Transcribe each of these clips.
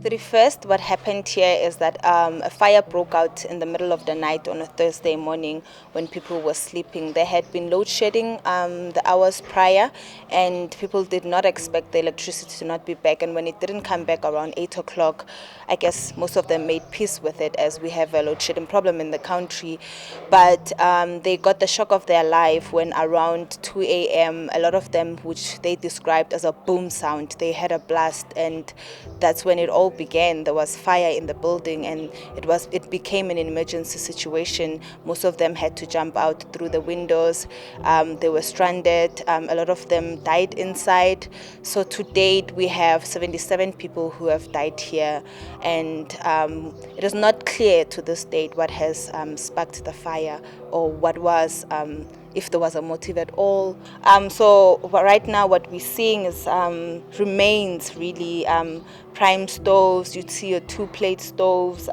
31st, what happened here is that a fire broke out in the middle of the night on a Thursday morning when people were sleeping. There had been load shedding the hours prior, and people did not expect the electricity to not be back. And when it didn't come back around 8 o'clock, I guess most of them made peace with it, as we have a load shedding problem in the country. But they got the shock of their life when around 2 a.m., a lot of them, which they described as a boom sound, they had a blast, and that's when it all began. There was fire in the building, and it became an emergency situation. Most of them had to jump out through the windows. They were stranded. A lot of them died inside. So to date, we have 77 people who have died here, and it is not clear to this date what has sparked the fire, or what was if there was a motive at all. So right now what we're seeing is remains, really. Prime stoves, you'd see your 2-plate stoves,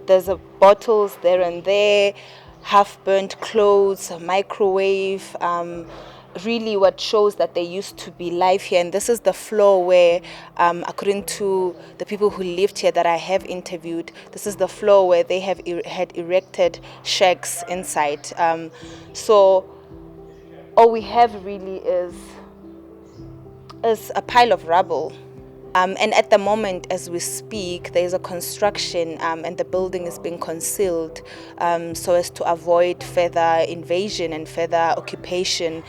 there's bottles there and there, half-burnt clothes, a microwave, really what shows that they used to be live here. And this is the floor where, according to the people who lived here that I have interviewed, this is the floor where they have had erected shacks inside. So all we have really is a pile of rubble. And at the moment, as we speak, there is a construction and the building is being concealed so as to avoid further invasion and further occupation,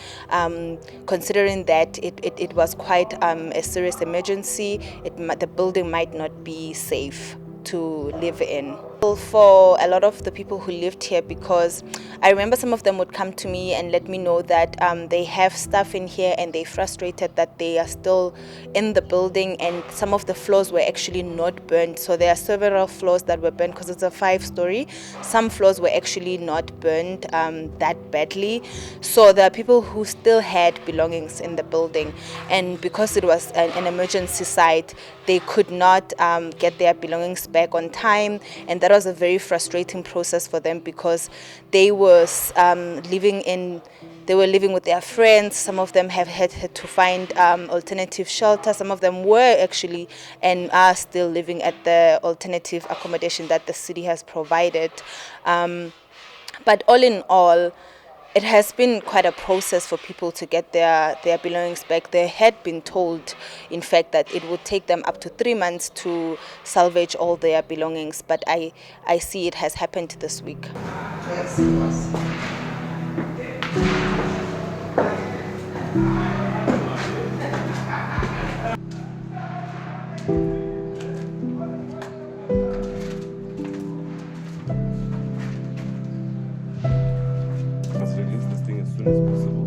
considering that it was quite a serious emergency. The building might not be safe to live in for a lot of the people who lived here, because I remember some of them would come to me and let me know that they have stuff in here and they're frustrated that they are still in the building, and some of the floors were actually not burned. So there are several floors that were burned because it's a 5-story. Some floors were actually not burned that badly. So there are people who still had belongings in the building, and because it was an emergency site, they could not get their belongings back on time, and that was a very frustrating process for them, because they were living with their friends. Some of them have had to find alternative shelter. Some of them were actually and are still living at the alternative accommodation that the city has provided. But all in all, it has been quite a process for people to get their belongings back. They had been told, in fact, that it would take them up to 3 months to salvage all their belongings. But I see it has happened this week. Yes, it was. Let's release this thing as soon as possible.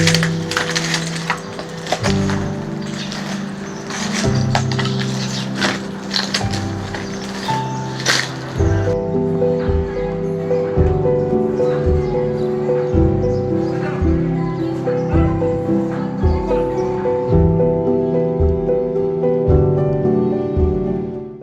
Yeah.